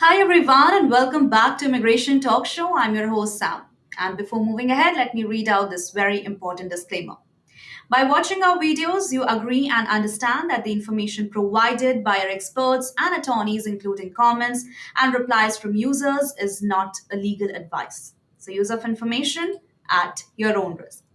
Hi, everyone, and welcome back to Immigration Talk Show. I'm your host, Sam. And before moving ahead, let me read out this very important disclaimer. By watching our videos, you agree and understand that the information provided by our experts and attorneys, including comments and replies from users, is not a legal advice. So, use of information at your own risk.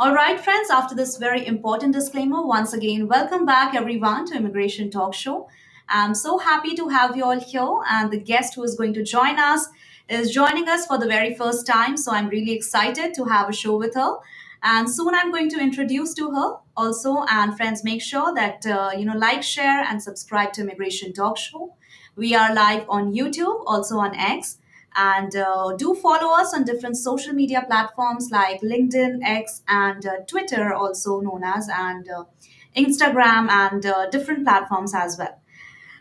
All right, friends, after this very important disclaimer, once again, welcome back everyone to Immigration Talk Show. I'm so happy to have you all here, and the guest who is going to join us is joining us for the very first time. So I'm really excited to have a show with her. And soon I'm going to introduce to her also. And friends, make sure that like, share, and subscribe to Immigration Talk Show. We are live on YouTube, also on X. And do follow us on different social media platforms like LinkedIn, X, and Twitter, also known as, and Instagram, and different platforms as well.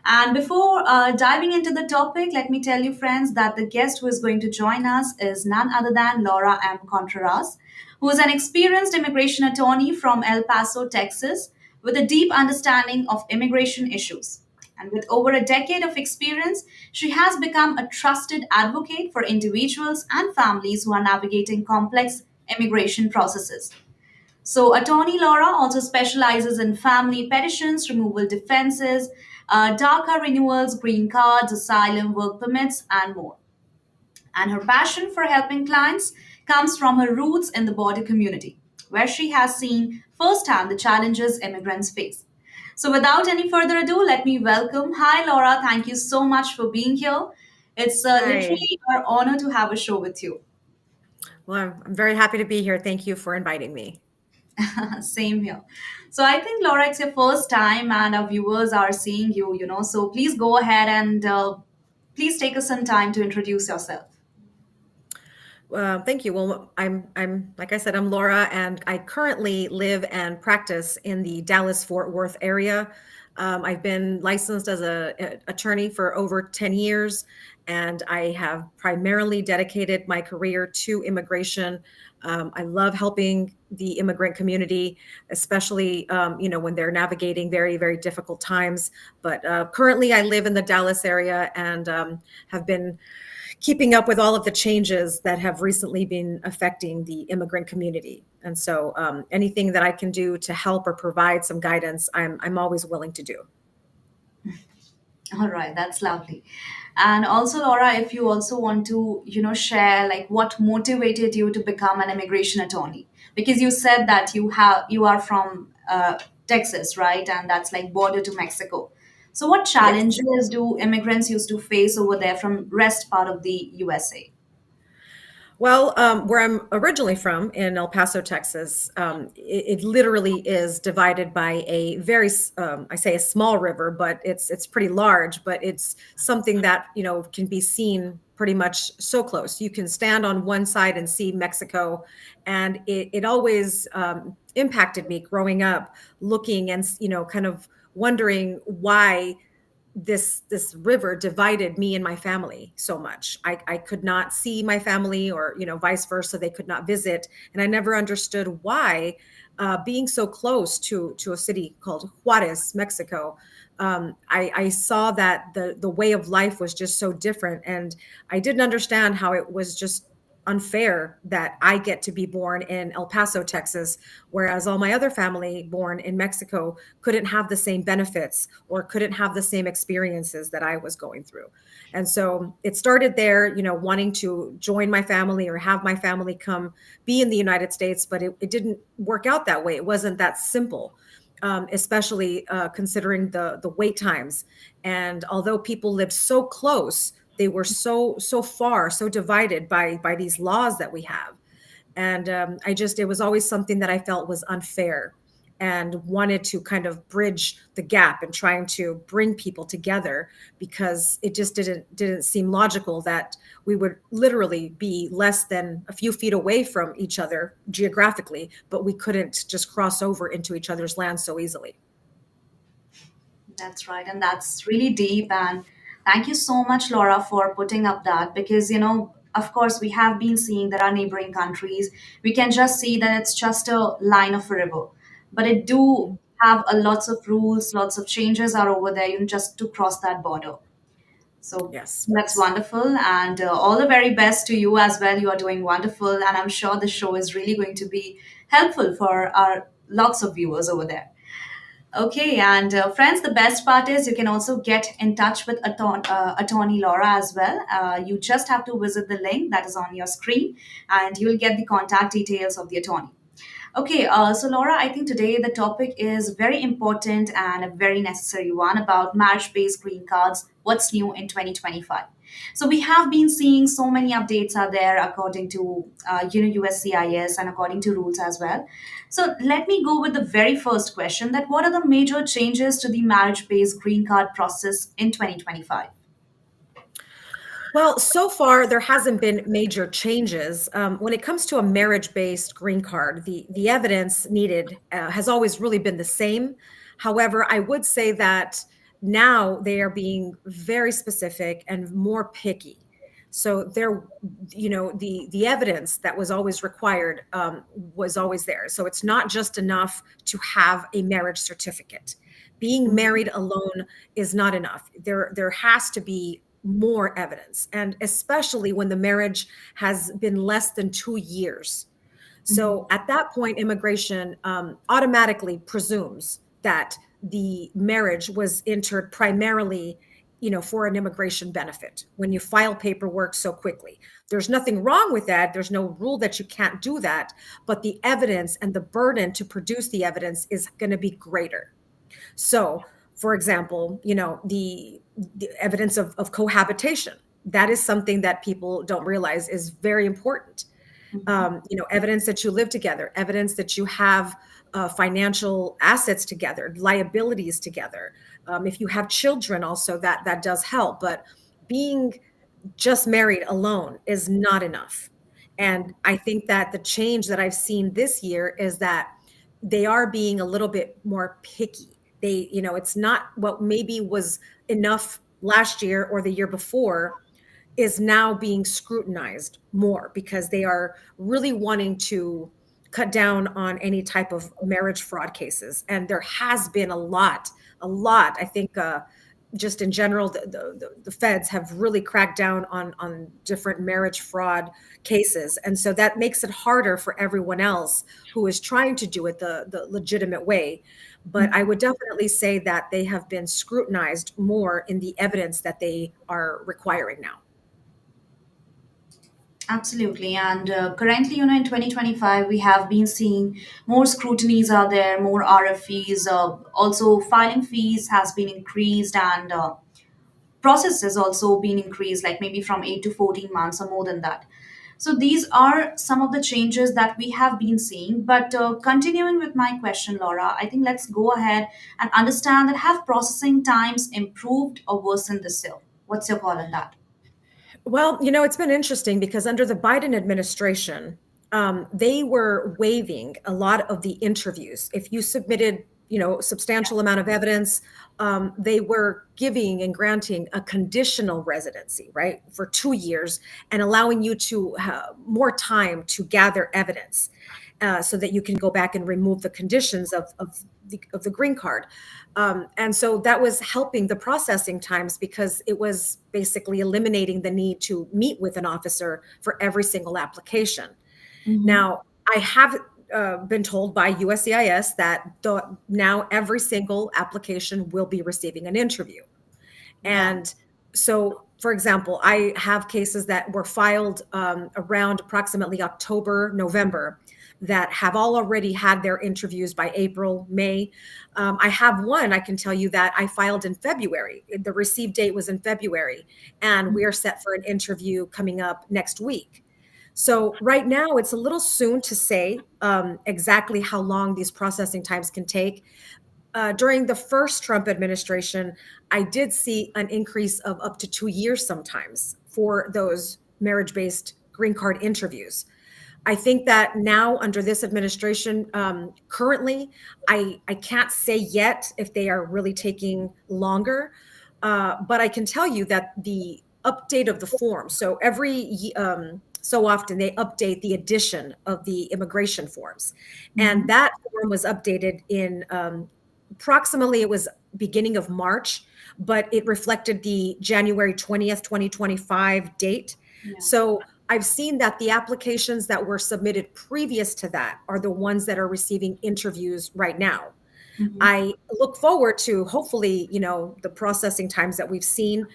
And before diving into the topic, let me tell you, friends, that the guest who is going to join us is none other than Laura M. Contreras, who is an experienced immigration attorney from El Paso, Texas, with a deep understanding of immigration issues. And with over a decade of experience, she has become a trusted advocate for individuals and families who are navigating complex immigration processes. So, Attorney Laura also specializes in family petitions, removal defenses, DACA renewals, green cards, asylum, work permits, and more. And her passion for helping clients comes from her roots in the border community, where she has seen firsthand the challenges immigrants face. So, without any further ado, let me welcome. Hi, Laura. Thank you so much for being here. It's Hi. literally our honor to have a show with you. Well, I'm very happy to be here. Thank you for inviting me. Same here. So I think Laura, it's your first time, and our viewers are seeing you. So please go ahead and please take us some time to introduce yourself. Thank you. Well, I'm like I said, I'm Laura, and I currently live and practice in the Dallas-Fort Worth area. I've been licensed as a attorney for over 10 years, and I have primarily dedicated my career to immigration. I love helping the immigrant community, especially when they're navigating very, very difficult times. But currently, I live in the Dallas area and have been keeping up with all of the changes that have recently been affecting the immigrant community. And so anything that I can do to help or provide some guidance, I'm always willing to do. All right, that's lovely. And also, Laura, if you also want to, share like what motivated you to become an immigration attorney, because you said that you are from Texas, right? And that's like border to Mexico. So, what Yes. challenges do immigrants used to face over there from rest part of the USA? Well, where I'm originally from in El Paso, Texas, it literally is divided by a very, I say a small river, but it's pretty large. But it's something that can be seen pretty much so close. You can stand on one side and see Mexico, and it always impacted me growing up, looking and kind of wondering why this river divided me and my family so much. I could not see my family, or vice versa, they could not visit, and I never understood why. Being so close to a city called Juarez, Mexico, I saw that the way of life was just so different, and I didn't understand how it was just unfair that I get to be born in El Paso, Texas, whereas all my other family born in Mexico couldn't have the same benefits or couldn't have the same experiences that I was going through. And so it started there, wanting to join my family or have my family come be in the United States, but it didn't work out that way. It wasn't that simple. Especially considering the wait times, and although people lived so close, they were so far, so divided by these laws that we have. And it was always something that I felt was unfair, and wanted to kind of bridge the gap and trying to bring people together, because it just didn't seem logical that we would literally be less than a few feet away from each other geographically, but we couldn't just cross over into each other's land so easily. That's right. And that's really deep. And thank you so much, Laura, for putting up that because, of course, we have been seeing that our neighboring countries, we can just see that it's just a line of a river. But it do have a lots of rules, lots of changes are over there, just to cross that border. So Yes, that's yes. wonderful. And all the very best to you as well. You are doing wonderful. And I'm sure the show is really going to be helpful for our lots of viewers over there. Okay, and friends, the best part is you can also get in touch with attorney Laura as well. You just have to visit the link that is on your screen, and you'll get the contact details of the attorney. Okay, so Laura, I think today the topic is very important and a very necessary one about marriage based green cards. What's new in 2025? So, we have been seeing so many updates are there according to USCIS and according to rules as well. So, let me go with the very first question that what are the major changes to the marriage based green card process in 2025? Well, so far there hasn't been major changes. When it comes to a marriage-based green card, the evidence needed has always really been the same. However, I would say that now they are being very specific and more picky. So there, the evidence that was always required was always there. So it's not just enough to have a marriage certificate. Being married alone is not enough. There has to be more evidence, and especially when the marriage has been less than 2 years. So at that point, immigration automatically presumes that the marriage was entered primarily, for an immigration benefit when you file paperwork so quickly. There's nothing wrong with that. There's no rule that you can't do that, but the evidence and the burden to produce the evidence is going to be greater. So, for example, the evidence of cohabitation, that is something that people don't realize is very important. Evidence that you live together, evidence that you have financial assets together, liabilities together. If you have children, also that does help. But being just married alone is not enough. And I think that the change that I've seen this year is that they are being a little bit more picky. It's not what maybe was enough last year or the year before is now being scrutinized more because they are really wanting to cut down on any type of marriage fraud cases. And there has been a lot. I think just in general, the feds have really cracked down on different marriage fraud cases. And so that makes it harder for everyone else who is trying to do it the legitimate way. But I would definitely say that they have been scrutinized more in the evidence that they are requiring now. Absolutely. And currently, in 2025, we have been seeing more scrutinies are there, more RFEs, also filing fees has been increased and process has also been increased, like maybe from 8 to 14 months or more than that. So these are some of the changes that we have been seeing. But continuing with my question, Laura, I think let's go ahead and understand that have processing times improved or worsened this year? What's your call on that? Well, it's been interesting because under the Biden administration, they were waiving a lot of the interviews. If you submitted, substantial amount of evidence, they were giving and granting a conditional residency, right, for 2 years and allowing you to have more time to gather evidence so that you can go back and remove the conditions of the green card. And so that was helping the processing times because it was basically eliminating the need to meet with an officer for every single application. Mm-hmm. Now, I have been told by USCIS that now every single application will be receiving an interview. Wow. And so, for example, I have cases that were filed around approximately October, November that have all already had their interviews by April, May. I have one, I can tell you that I filed in February. The receive date was in February, and we are set for an interview coming up next week. So, right now, it's a little soon to say exactly how long these processing times can take. During the first Trump administration, I did see an increase of up to 2 years sometimes for those marriage based green card interviews. I think that now under this administration, currently, I can't say yet if they are really taking longer, but I can tell you that the update of the form. So so often they update the edition of the immigration forms, and Mm-hmm. that form was updated in approximately it was beginning of March, but it reflected the January 20th, 2025 date. Yeah. So I've seen that the applications that were submitted previous to that are the ones that are receiving interviews right now. Mm-hmm. I look forward to hopefully, the processing times that we've seen,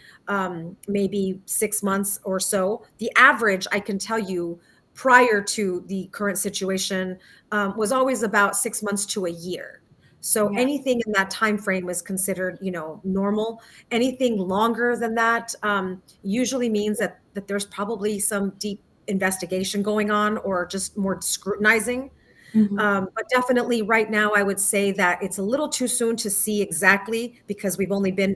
maybe 6 months or so. The average, I can tell you, prior to the current situation, was always about 6 months to a year. So Yeah. anything in that time frame is considered, normal. Anything longer than that usually means that there's probably some deep investigation going on or just more scrutinizing. Mm-hmm. But definitely right now, I would say that it's a little too soon to see exactly because we've only been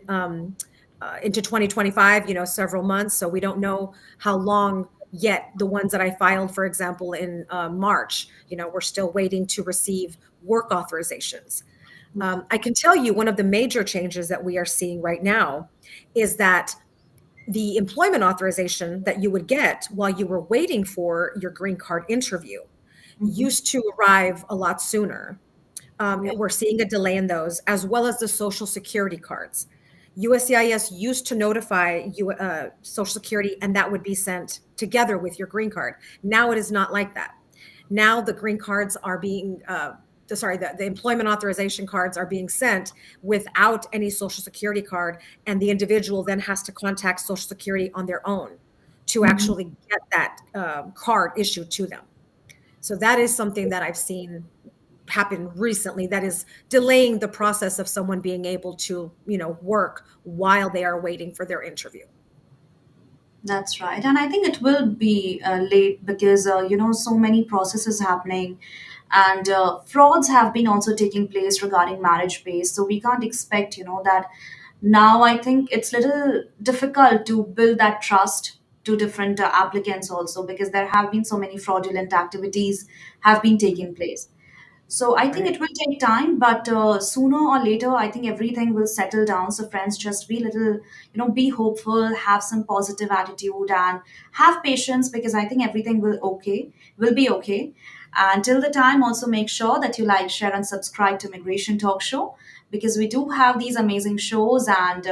into 2025, several months. So we don't know how long yet. The ones that I filed, for example, in March, we're still waiting to receive work authorizations. Yeah. I can tell you one of the major changes that we are seeing right now is that the employment authorization that you would get while you were waiting for your green card interview Mm-hmm. used to arrive a lot sooner. Yeah. We're seeing a delay in those, as well as the social security cards. USCIS used to notify you Social Security, and that would be sent together with your green card. Now it is not like that. Now the green cards are being, the employment authorization cards are being sent without any Social Security card, and the individual then has to contact Social Security on their own to Mm-hmm. actually get that card issued to them. So that is something that I've seen happen recently that is delaying the process of someone being able to, work while they are waiting for their interview. That's right. And I think it will be late because, so many processes happening and frauds have been also taking place regarding marriage base. So we can't expect, that now I think it's little difficult to build that trust to different applicants also because there have been so many fraudulent activities have been taking place. So I think Right. it will take time, but sooner or later, I think everything will settle down. So friends, just be little, be hopeful, have some positive attitude, and have patience because I think everything will be okay. Until the time, also make sure that you like, share, and subscribe to Migration Talk Show because we do have these amazing shows and.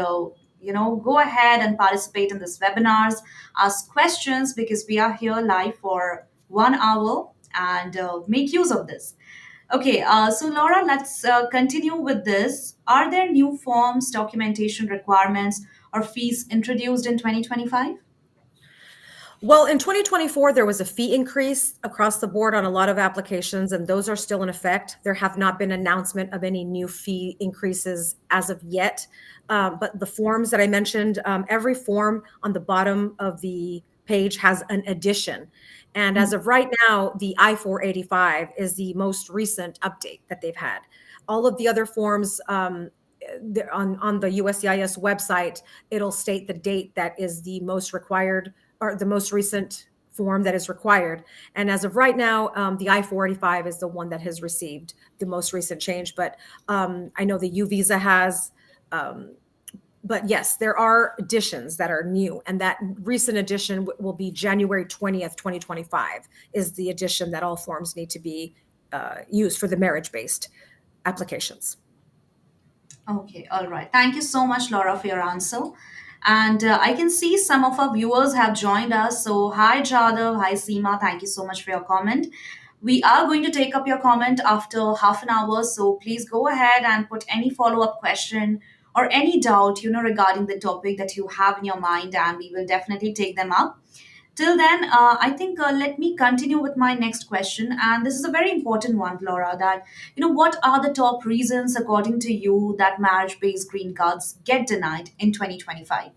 Go ahead and participate in these webinars, ask questions because we are here live for 1 hour and make use of this. Okay, so Laura, let's continue with this. Are there new forms, documentation requirements, or fees introduced in 2025? Well, in 2024, there was a fee increase across the board on a lot of applications, and those are still in effect. There have not been announcement of any new fee increases as of yet. But the forms that I mentioned, every form on the bottom of the page has an addition. And as of right now, the I-485 is the most recent update that they've had. All of the other forms on the USCIS website, it'll state the date that is the most required or the most recent form that is required. And as of right now, the I-485 is the one that has received the most recent change. But I know the U visa has. Um, but yes, there are additions that are new, and that recent addition will be January 20th, 2025, is the addition that all forms need to be used for the marriage-based applications. Okay, all right. Thank you so much, Laura, for your answer. And I can see some of our viewers have joined us. So, hi, Jadav. Hi, Seema. Thank you so much for your comment. We are going to take up your comment after half an hour. So, please go ahead and put any follow up question or any doubt, regarding the topic that you have in your mind, and we will definitely take them up. Till then, I think let me continue with my next question. And this is a very important one, Laura. That, what are the top reasons, according to you, that marriage based green cards get denied in 2025?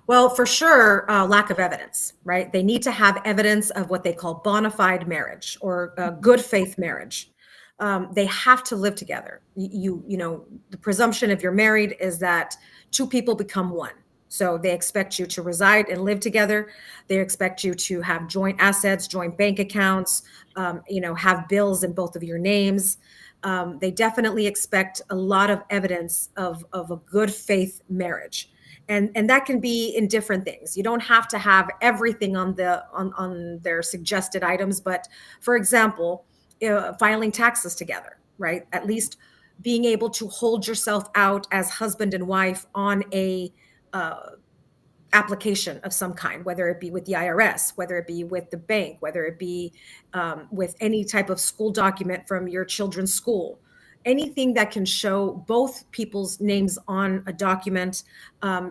Well, for sure, lack of evidence, right? They need to have evidence of what they call bona fide marriage or good faith marriage. They have to live together. The presumption if you're married is that two people become one. So they expect you to reside and live together. They expect you to have joint assets, joint bank accounts, have bills in both of your names. They definitely expect a lot of evidence of a good faith marriage, and that can be in different things. You don't have to have everything on their suggested items, but for example, filing taxes together, right? At least being able to hold yourself out as husband and wife on a uh, application of some kind, whether it be with the IRS, whether it be with the bank, whether it be with any type of school document from your children's school. Anything that can show both people's names on a document,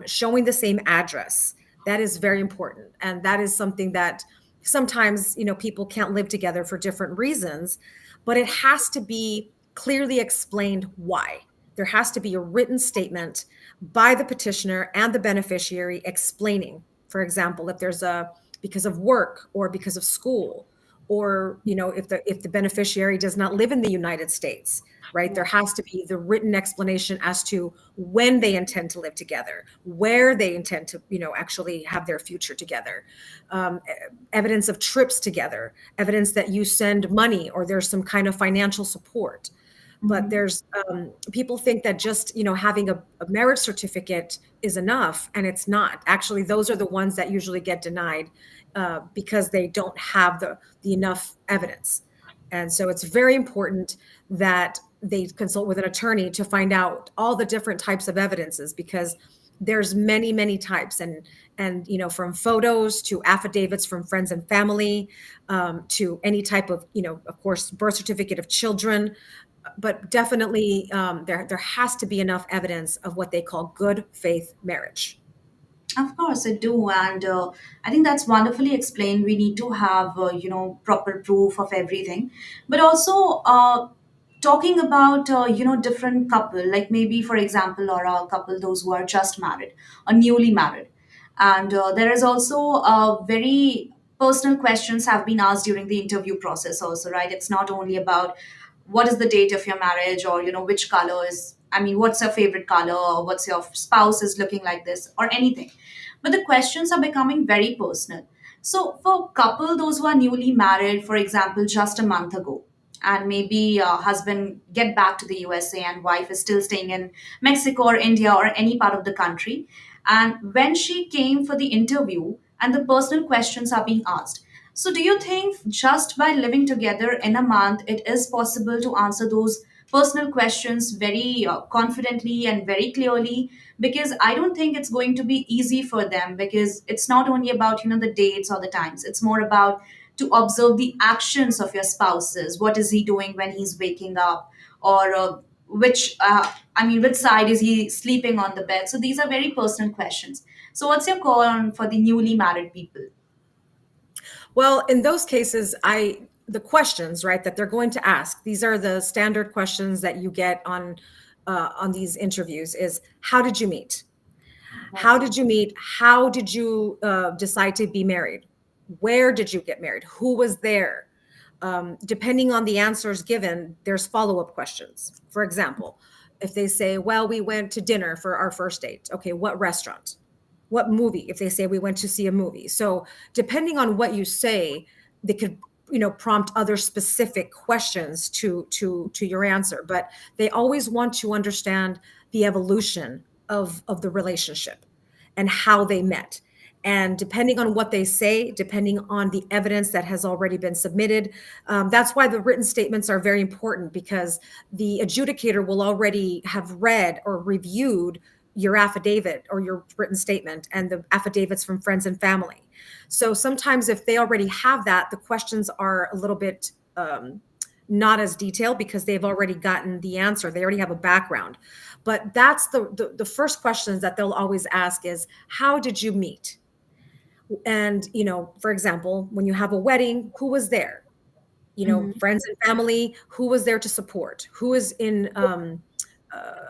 showing the same address, that is very important. And that is something that sometimes, people can't live together for different reasons, but it has to be clearly explained why. There has to be a written statement by the petitioner and the beneficiary explaining, for example, if there's a because of work or because of school, or if the beneficiary does not live in the United States, right? There has to be the written explanation as to when they intend to live together, where they intend to actually have their future together, um, evidence of trips together, evidence that you send money or there's some kind of financial support. But Mhm. there's people think that just having a marriage certificate is enough, and it's not. Actually, those are the ones that usually get denied because they don't have the enough evidence. And so it's very important that they consult with an attorney to find out all the different types of evidences, because there's many types, and from photos to affidavits from friends and family, to any type of of course birth certificate of children. But definitely there has to be enough evidence of what they call good faith marriage. Of course, I do, and I think that's wonderfully explained. We need to have proper proof of everything, but also talking about different couple, like maybe for example, or a couple those who are just married or newly married, and there is also very personal questions have been asked during the interview process also, right? It's not only about what is the date of your marriage, or which color is, I mean, what's your favorite color, or what's your spouse is looking like this, or anything, but the questions are becoming very personal. So for couple those who are newly married, for example, just a month ago, and maybe husband get back to the USA and wife is still staying in Mexico or India or any part of the country, and when she came for the interview and the personal questions are being asked, so do you think just by living together in a month it is possible to answer those personal questions very confidently and very clearly? Because I don't think it's going to be easy for them, because it's not only about the dates or the times, it's more about to observe the actions of your spouses. What is he doing when he's waking up, or which I mean, which side is he sleeping on the bed? So these are very personal questions. So what's your call on for the newly married people? Well, in those cases, the questions, right, that they're going to ask, these are the standard questions that you get on these interviews: is how did you meet? How Okay. did you meet? How did you decide to be married? Where did you get married? Who was there? Depending on the answers given, there's follow-up questions. For example, if they say, well, we went to dinner for our first date. Okay, what restaurant? What movie? If they say we went to see a movie. So depending on what you say, they could prompt other specific questions to your answer. But they always want to understand the evolution of the relationship and how they met. And depending on what they say, depending on the evidence that has already been submitted, that's why the written statements are very important, because the adjudicator will already have read or reviewed your affidavit or your written statement and the affidavits from friends and family. So sometimes if they already have that, the questions are a little bit not as detailed, because they've already gotten the answer. They already have a background. But that's the first questions that they'll always ask is, how did you meet? And for example, when you have a wedding, who was there? Friends and family, who was there to support? Who is in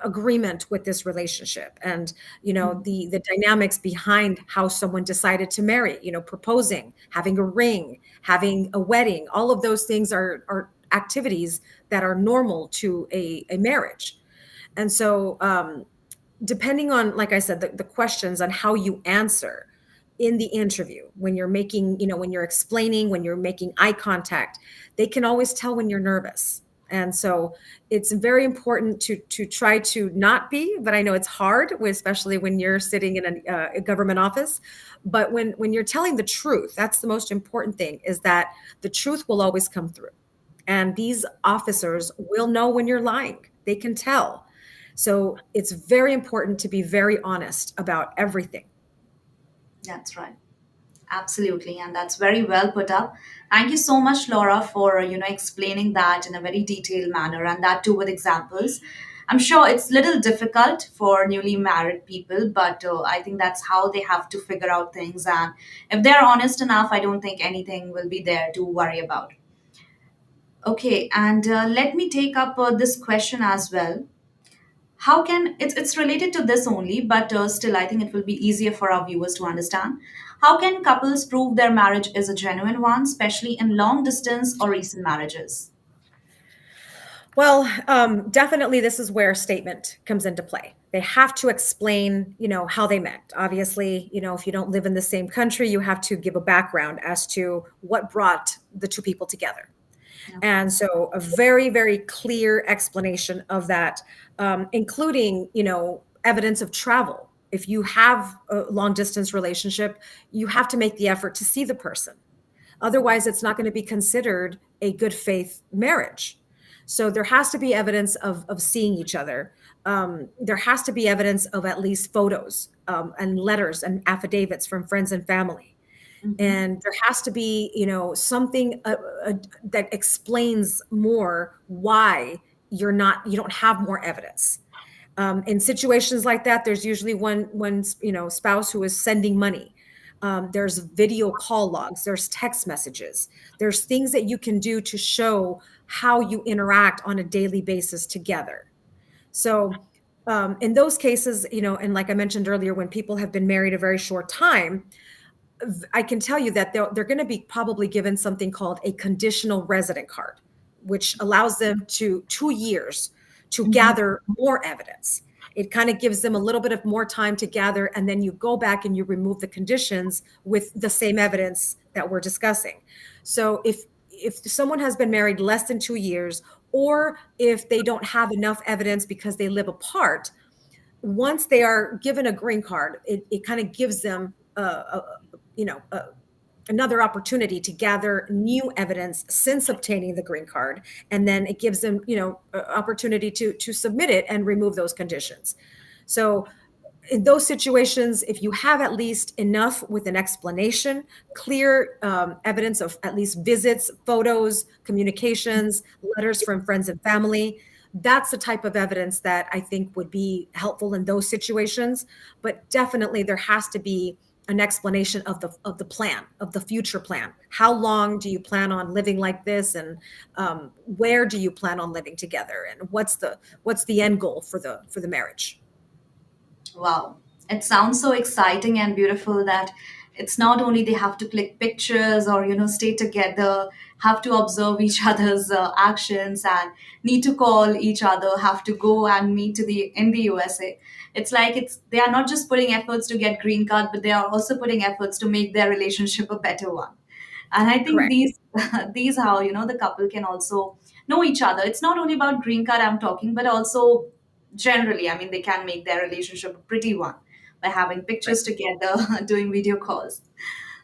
agreement with this relationship? And the dynamics behind how someone decided to marry, proposing, having a ring, having a wedding. All of those things are activities that are normal to a marriage. And so depending on, like I said, the questions on how you answer in the interview, when you're making, when you're explaining, when you're making eye contact, they can always tell when you're nervous. And so it's very important to try to not be, but I know it's hard, especially when you're sitting in a government office. But when you're telling the truth, that's the most important thing, is that the truth will always come through. And these officers will know when you're lying. They can tell. So it's very important to be very honest about everything. That's right. Absolutely, and that's very well put up. Thank you so much, Laura, for explaining that in a very detailed manner, and that too with examples. I'm sure it's little difficult for newly married people, but I think that's how they have to figure out things. And if they're honest enough, I don't think anything will be there to worry about. Okay, and let me take up this question as well. How can it's related to this only, but still I think it will be easier for our viewers to understand. How can couples prove their marriage is a genuine one, especially in long distance or recent marriages? Well, definitely this is where statement comes into play. They have to explain, how they met. Obviously, if you don't live in the same country, you have to give a background as to what brought the two people together. Okay. And so a very, very clear explanation of that, including, evidence of travel. If you have a long distance relationship, you have to make the effort to see the person. Otherwise, it's not going to be considered a good faith marriage. So there has to be evidence of seeing each other. There has to be evidence of at least photos, and letters and affidavits from friends and family. Hmm. And there has to be, something that explains more why you don't have more evidence. In situations like that, there's usually one spouse who is sending money. There's video call logs, there's text messages, there's things that you can do to show how you interact on a daily basis together. So in those cases, and like I mentioned earlier, when people have been married a very short time, I can tell you that they're going to be probably given something called a conditional resident card, which allows them to 2 years to Hmm. gather more evidence. It kind of gives them a little bit of more time to gather, and then you go back and you remove the conditions with the same evidence that we're discussing. So if someone has been married less than 2 years, or if they don't have enough evidence because they live apart, once they are given a green card, it kind of gives them you know, a, another opportunity to gather new evidence since obtaining the green card, and then it gives them, opportunity to submit it and remove those conditions. So in those situations, if you have at least enough with an explanation, clear evidence of at least visits, photos, communications, letters from friends and family, that's the type of evidence that I think would be helpful in those situations. But definitely, there has to be an explanation of the plan, of the future plan. How long do you plan on living like this, and where do you plan on living together, and what's the end goal for the marriage? Wow. It sounds so exciting and beautiful that it's not only they have to click pictures or, stay together, have to observe each other's actions and need to call each other, have to go and meet to the in the USA. It's like they are not just putting efforts to get green card, but they are also putting efforts to make their relationship a better one. And I think Correct. these how the couple can also know each other. It's not only about green card I'm talking, but also generally, I mean, they can make their relationship a pretty one by having Right. pictures together, doing video calls.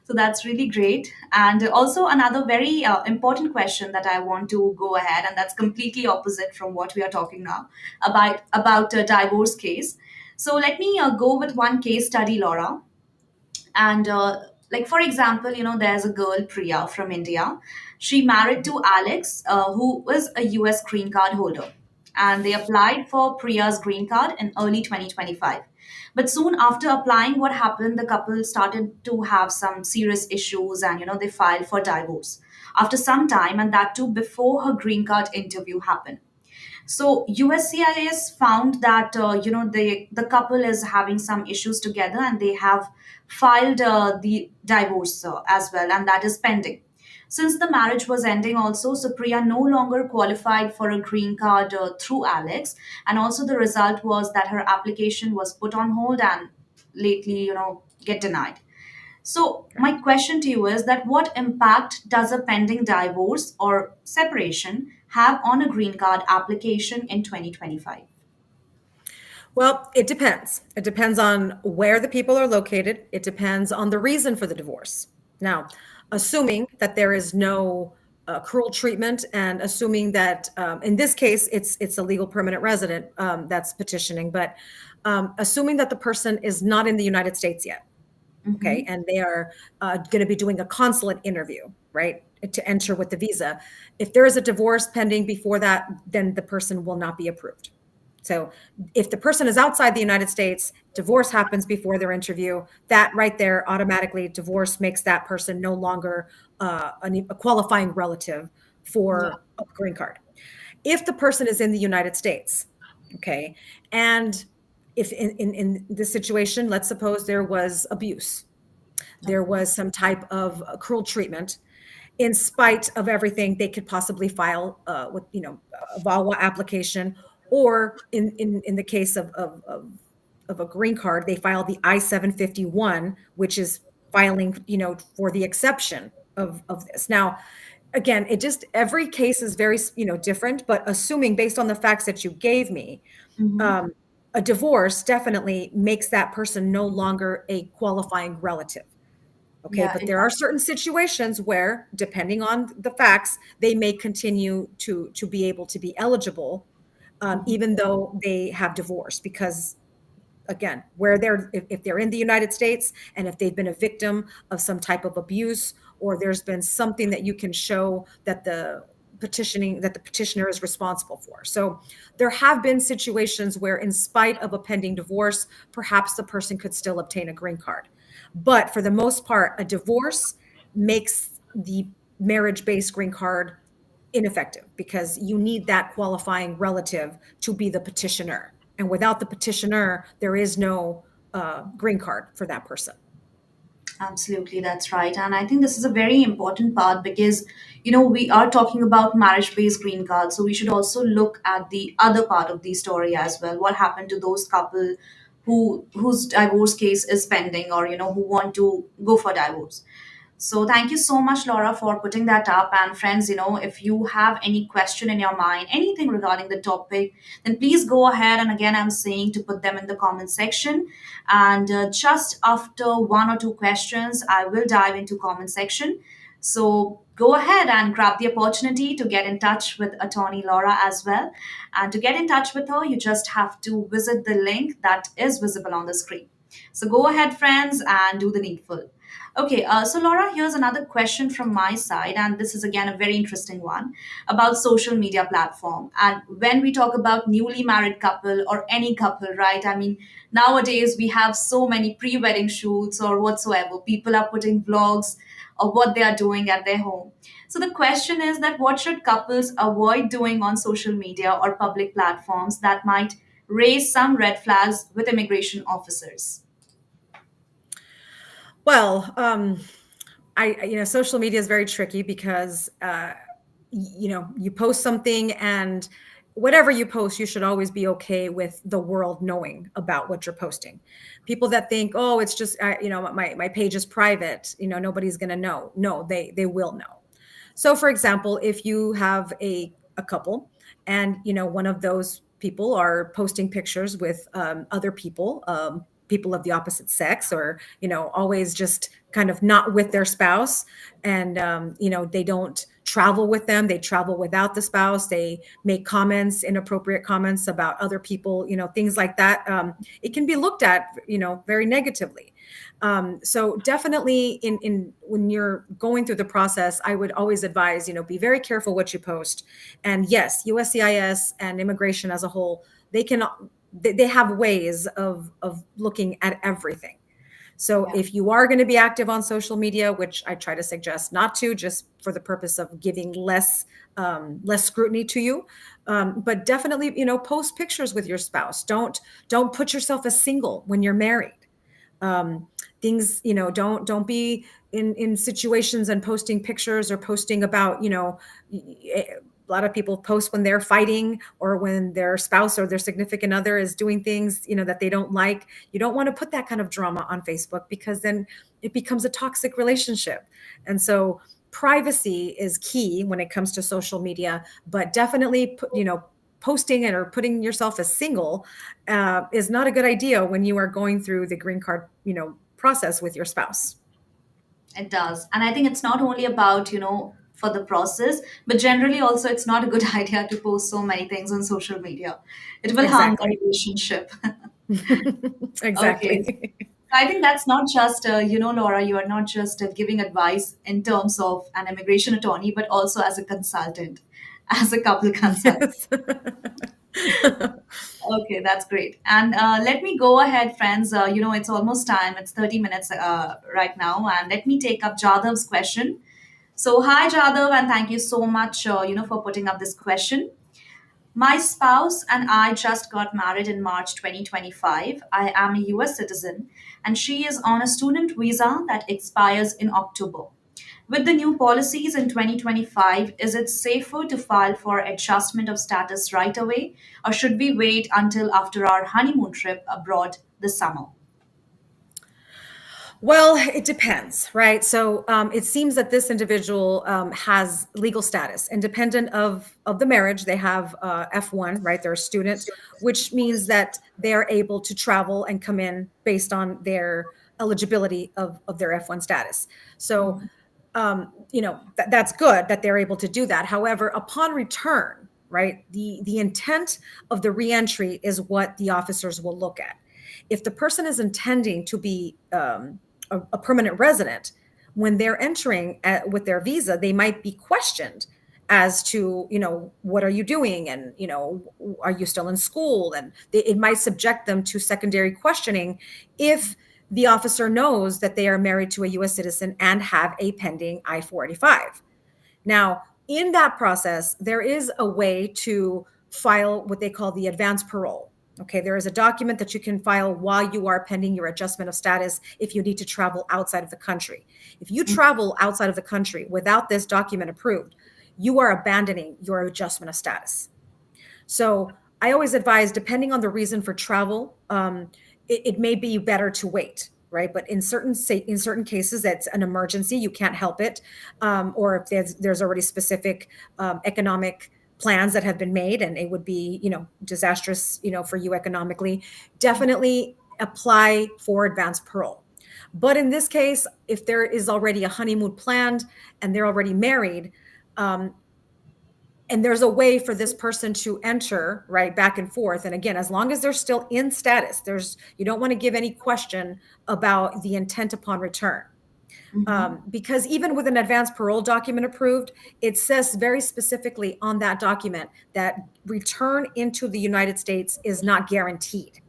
So that's really great. And also another very important question that I want to go ahead, and that's completely opposite from what we are talking now about a divorce case. So let me go with one case study, Laura. And like for example, there's a girl Priya from India. She married to Alex, who was a US green card holder, and they applied for Priya's green card in early 2025. But soon after applying, what happened, the couple started to have some serious issues, and they filed for divorce after some time, and that too before her green card interview happened. So USCIS found that the couple is having some issues together, and they have filed the divorce as well, and that is pending. Since the marriage was ending, also, so Priya no longer qualified for a green card through Alex, and also the result was that her application was put on hold and lately, get denied. So, my question to you is that what impact does a pending divorce or separation have on a green card application in 2025? Well, it depends. It depends on where the people are located. It depends on the reason for the divorce. Now, assuming that there is no cruel treatment, and assuming that in this case it's a legal permanent resident that's petitioning, but assuming that the person is not in the United States yet, okay, Mm-hmm. and they are going to be doing a consulate interview, right, to enter with the visa. If there is a divorce pending before that, then the person will not be approved. So if the person is outside the United States, divorce happens before their interview, that right there automatically divorce makes that person no longer a qualifying relative Yeah. for a green card. If the person is in the United States, okay, and if in this situation, let's suppose there was abuse, there Okay. was some type of cruel treatment, in spite of everything, they could possibly file with, a VAWA application, or in the case of a green card, they file the I-751, which is filing, for the exception of this. Now, again, it just every case is very, different, but assuming based on the facts that you gave me, Mm-hmm. um, a divorce definitely makes that person no longer a qualifying relative. Okay, Yeah, but it there are does. certain situations where, depending on the facts, they may continue to be able to be eligible, Mm-hmm. even though they have divorced, because again, where they're if they're in the United States, and if they've been a victim of some type of abuse, or there's been something that you can show that the petitioner is responsible for. So there have been situations where, in spite of a pending divorce, perhaps the person could still obtain a green card. But for the most part, a divorce makes the marriage-based green card ineffective, because you need that qualifying relative to be the petitioner. And without the petitioner, there is no green card for that person. Absolutely, that's right. And I think this is a very important part because, we are talking about marriage based green cards. So we should also look at the other part of the story as well. What happened to those couple whose divorce case is pending, or, who want to go for divorce? So thank you so much, Laura, for putting that up. And friends, if you have any question in your mind, anything regarding the topic, then please go ahead. And again, I'm saying to put them in the comment section. And just after one or two questions, I will dive into comment section. So go ahead and grab the opportunity to get in touch with attorney Laura as well. And to get in touch with her, you just have to visit the link that is visible on the screen. So go ahead, friends, and do the needful. Okay, so Laura, here's another question from my side, and this is again a very interesting one about social media platform. And when we talk about newly married couple or any couple, right? I mean, nowadays we have so many pre-wedding shoots or whatsoever. People are putting vlogs of what they are doing at their home. So the question is that what should couples avoid doing on social media or public platforms that might raise some red flags with immigration officers? Well, social media is very tricky, because you post something, and whatever you post, you should always be okay with the world knowing about what you're posting. People that think, oh, it's just my page is private, nobody's going to know. No, they will know. So, for example, if you have a couple, and one of those people are posting pictures with other people, people of the opposite sex, or always just kind of not with their spouse, and they don't travel with them, they travel without the spouse, they make comments, inappropriate comments about other people, things like that, it can be looked at very negatively. So definitely, in when you're going through the process, I would always advise, be very careful what you post. And yes, USCIS and immigration as a whole, they have ways of looking at everything. So Yeah. if you are going to be active on social media, which I try to suggest not to, just for the purpose of giving less scrutiny to you, but definitely, post pictures with your spouse. Don't put yourself as single when you're married. um, Things, don't be in situations and posting pictures, or posting about, a lot of people post when they're fighting, or when their spouse or their significant other is doing things, that they don't like. You don't want to put that kind of drama on Facebook, because then it becomes a toxic relationship. And so privacy is key when it comes to social media, but definitely posting it or putting yourself as single is not a good idea when you are going through the green card, process with your spouse. It does. And I think it's not only about, for the process. But generally, also, it's not a good idea to post so many things on social media. It will harm the Exactly. relationship. Okay. Exactly. I think that's not just, Laura, you are not just giving advice in terms of an immigration attorney, but also as a consultant, as a couple consultant. Yes. Okay, that's great. And let me go ahead, friends. It's almost time. It's 30 minutes right now. And let me take up Jadav's question. So, hi, Jadav, and thank you so much, for putting up this question. My spouse and I just got married in March 2025. I am a US citizen, and she is on a student visa that expires in October. With the new policies in 2025, is it safer to file for adjustment of status right away, or should we wait until after our honeymoon trip abroad this summer? Well, it depends, right? So it seems that this individual has legal status, independent of the marriage. They have F1, right? They're a student, which means that they are able to travel and come in based on their eligibility of their F1 status. So that's good that they're able to do that. However, upon return, right, the intent of the reentry is what the officers will look at. If the person is intending to be a permanent resident, when they're entering with their visa, they might be questioned as to, what are you doing, and are you still in school, and it might subject them to secondary questioning if the officer knows that they are married to a US citizen and have a pending I-485. Now, in that process, there is a way to file what they call the advance parole. Okay, there is a document that you can file while you are pending your adjustment of status if you need to travel outside of the country. If you travel outside of the country without this document approved, you are abandoning your adjustment of status. So I always advise, depending on the reason for travel, it may be better to wait, right? But in certain cases, that's an emergency, you can't help it, or if there's already specific economic plans that have been made, and it would be disastrous for you economically. Definitely apply for advanced parole. But in this case, if there is already a honeymoon planned and they're already married, um, and there's a way for this person to enter right back and forth, and again, as long as they're still in status, you don't want to give any question about the intent upon return, Mhm. because even with an advance parole document approved, it says very specifically on that document that return into the United States is not guaranteed.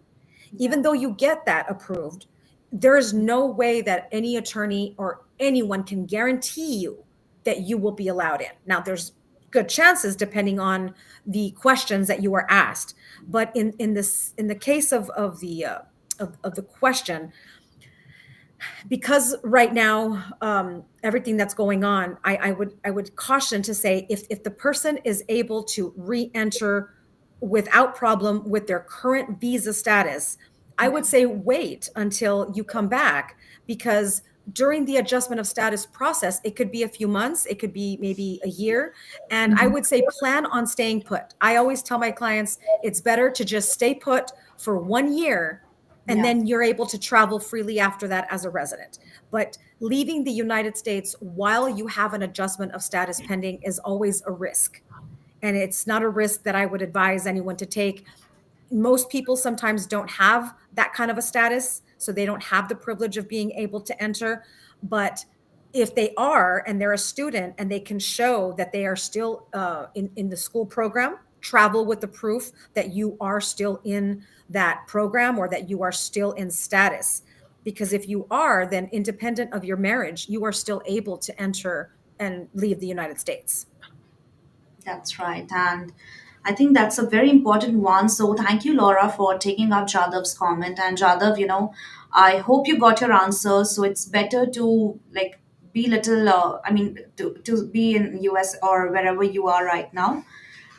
Yeah. Even though you get that approved, there is no way that any attorney or anyone can guarantee you that you will be allowed in. Now, there's good chances depending on the questions that you are asked, but in the case of the question, because right now everything that's going on, I would caution to say, if the person is able to re-enter without problem with their current visa status, I would say wait until you come back, because during the adjustment of status process, it could be a few months, it could be maybe a year, and I Mhm. would say plan on staying put. I always tell my clients it's better to just stay put for 1 year, and Yeah. then you're able to travel freely after that as a resident. But leaving the United States while you have an adjustment of status pending is always a risk. And it's not a risk that I would advise anyone to take. Most people sometimes don't have that kind of a status, so they don't have the privilege of being able to enter. But if they are, and they're a student, and they can show that they are still in the school program, travel with the proof that you are still in that program, or that you are still in status. Because if you are, then independent of your marriage, you are still able to enter and leave the United States. That's right. And I think that's a very important one. So thank you, Laura, for taking up Jadav's comment. And Jadav, I hope you got your answers. So it's better to like be little, to be in US or wherever you are right now,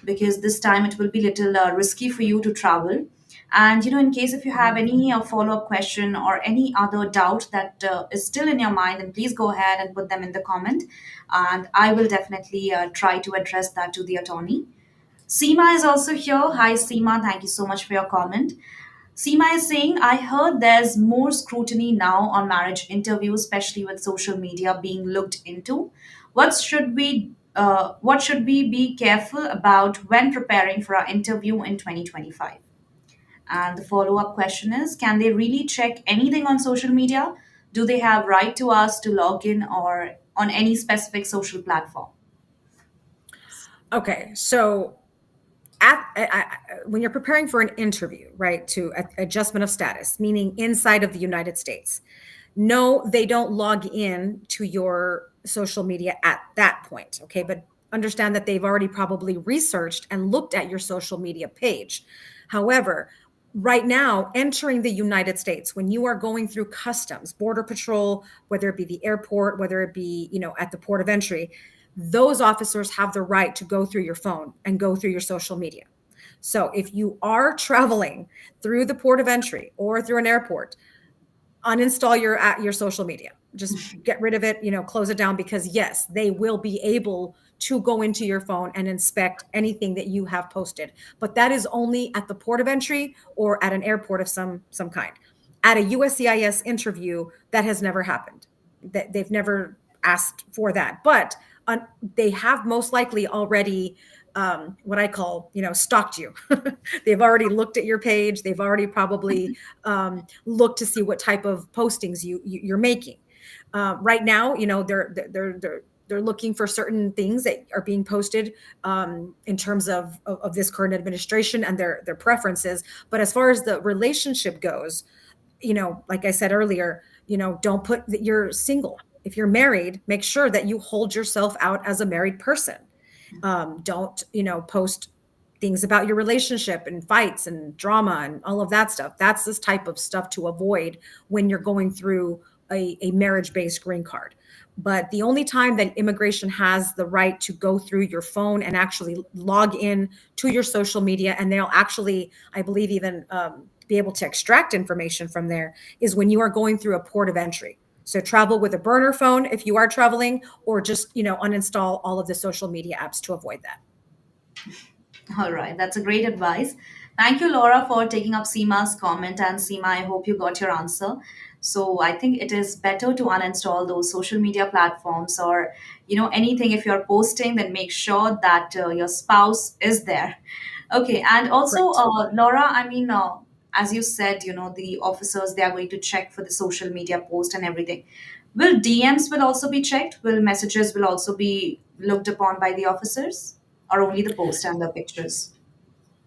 because this time it will be little risky for you to travel. And in case if you have any follow-up question or any other doubt that is still in your mind, then please go ahead and put them in the comment, and I will definitely try to address that to the attorney. Seema is also here. Hi, Seema. Thank you so much for your comment. Seema is saying, I heard there's more scrutiny now on marriage interviews, especially with social media being looked into. What should we what should we be careful about when preparing for our interview in 2025? And the follow up question is, can they really check anything on social media? Do they have right to ask to log in or on any specific social platform? Okay, so when you're preparing for an interview, right, to adjustment of status, meaning inside of the United States, no, they don't log in to your social media at that point. Okay, but understand that they've already probably researched and looked at your social media page. However, right now, entering the United States, when you are going through customs, border patrol, whether it be the airport, whether it be, at the port of entry, those officers have the right to go through your phone and go through your social media. So if you are traveling through the port of entry or through an airport, uninstall your social media. Just get rid of it, close it down, because yes, they will be able to go into your phone and inspect anything that you have posted. But that is only at the port of entry or at an airport of some kind. At a USCIS interview, that has never happened. That they've never asked for that. But they have most likely already what I call, stalked you. They've already looked at your page. They've already probably looked to see what type of postings you're making. Right now, they're looking for certain things that are being posted in terms of this current administration and their preferences. But as far as the relationship goes, like I said earlier, don't put that you're single. If you're married, make sure that you hold yourself out as a married person. Don't, post things about your relationship and fights and drama and all of that stuff. That's this type of stuff to avoid when you're going through a marriage based green card. But the only time that immigration has the right to go through your phone and actually log in to your social media, and they'll actually, I believe, even be able to extract information from there, is when you are going through a port of entry. So travel with a burner phone if you are traveling, or just, uninstall all of the social media apps to avoid that. All right, that's a great advice. Thank you, Laura, for taking up Seema's comment. And Seema, I hope you got your answer. So I think it is better to uninstall those social media platforms or anything. If you're posting, then make sure that your spouse is there. Okay, and also, Correct. Laura, I mean, as you said, the officers, they are going to check for the social media post and everything. Will DMs will also be checked? Will messages will also be looked upon by the officers, or only the post and the pictures?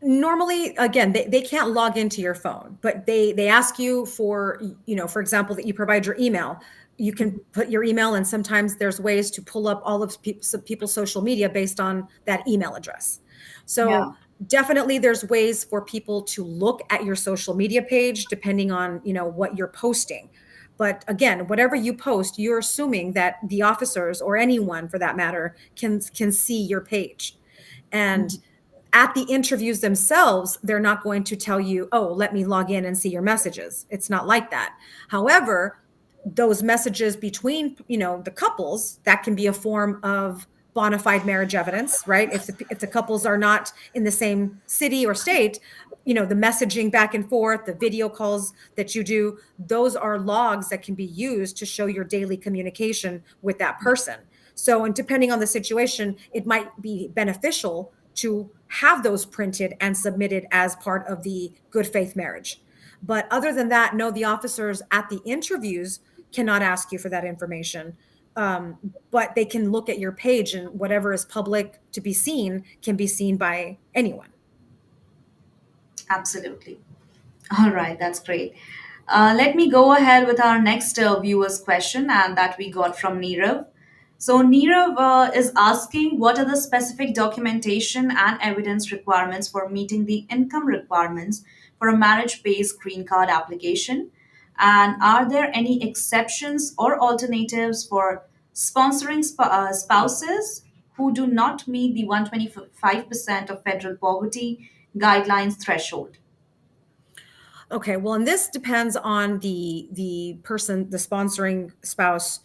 Normally, again, they can't log into your phone, but they ask you for, for example, that you provide your email. You can put your email, and sometimes there's ways to pull up all of people's social media based on that email address. Yeah. So definitely there's ways for people to look at your social media page depending on, what you're posting. But again, whatever you post, you're assuming that the officers, or anyone for that matter, can see your page. And at the interviews themselves, they're not going to tell you, oh, let me log in and see your messages. It's not like that. However, those messages between, the couples, that can be a form of bona fide marriage evidence, right? If the couples are not in the same city or state, the messaging back and forth, the video calls that you do, those are logs that can be used to show your daily communication with that person. So, and depending on the situation, it might be beneficial to have those printed and submitted as part of the good faith marriage. But other than that, no, the officers at the interviews cannot ask you for that information. But they can look at your page, and whatever is public to be seen can be seen by anyone. Absolutely. All right, that's great. Let me go ahead with our next viewer's question, and that we got from Nirav. So, Nirav is asking, what are the specific documentation and evidence requirements for meeting the income requirements for a marriage based green card application? And are there any exceptions or alternatives for sponsoring spouses who do not meet the 125% of federal poverty guidelines threshold? Okay, well, and this depends on the person, the sponsoring spouse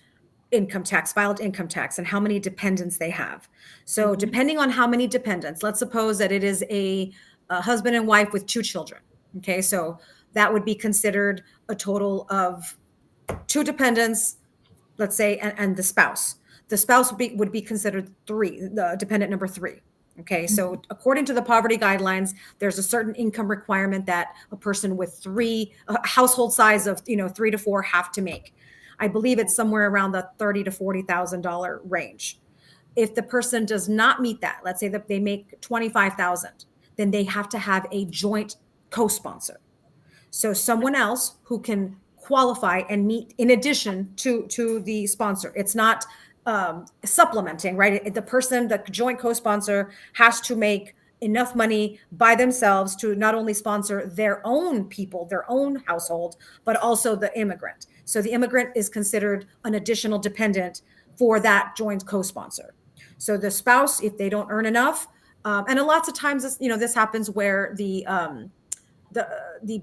income tax, filed income tax, and how many dependents they have. So, Mhm. depending on how many dependents, let's suppose that it is a husband and wife with two children. Okay, so that would be considered a total of two dependents, let's say, and the spouse. the spouse would be considered three, the dependent number three. Okay, so according to the poverty guidelines, there's a certain income requirement that a person with three a household size of 3 to 4 have to make. I believe it's somewhere around the $30,000 to $40,000 range. If the person does not meet that, let's say that they make 25,000, then they have to have a joint co-sponsor. So someone else who can qualify and meet in addition to the sponsor. It's not supplementing, right? The joint co-sponsor has to make enough money by themselves to not only sponsor their own people, their own household, but also the immigrant. So the immigrant is considered an additional dependent for that joint co-sponsor. So the spouse, if they don't earn enough, and a lots of times this happens where the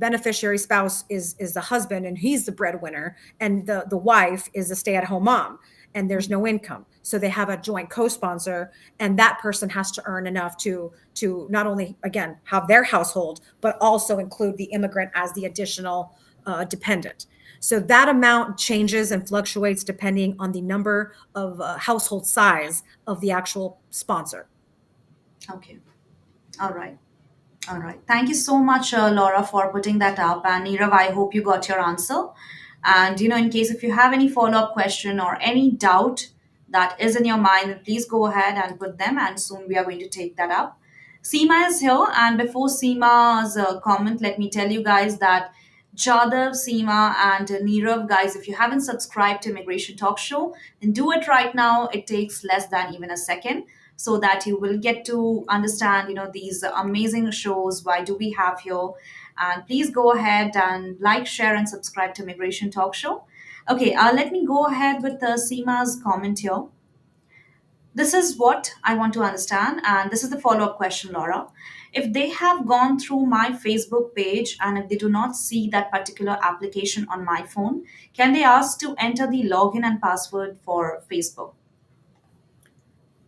beneficiary spouse is the husband and he's the breadwinner, and the wife is a stay-at-home mom and there's no income, so they have a joint co-sponsor, and that person has to earn enough to not only again have their household but also include the immigrant as the additional dependent. So that amount changes and fluctuates depending on the number of household size of the actual sponsor. Okay. All right. All right. Thank you so much, Laura, for putting that up. And Nirav, I hope you got your answer. And, in case if you have any follow up question or any doubt that is in your mind, then please go ahead and put them. And soon we are going to take that up. Seema is here. And before Seema's comment, let me tell you guys that Jadav, Seema, and Nirav, guys, if you haven't subscribed to Immigration Talk Show, then do it right now. It takes less than even a second, so that you will get to understand these amazing shows. Why do we have here? And please go ahead and like, share, and subscribe to Immigration Talk Show. Okay, let me go ahead with Seema's comment here. This is what I want to understand, and this is the follow up question, Laura. If they have gone through my Facebook page and if they do not see that particular application on my phone, can they ask to enter the login and password for Facebook?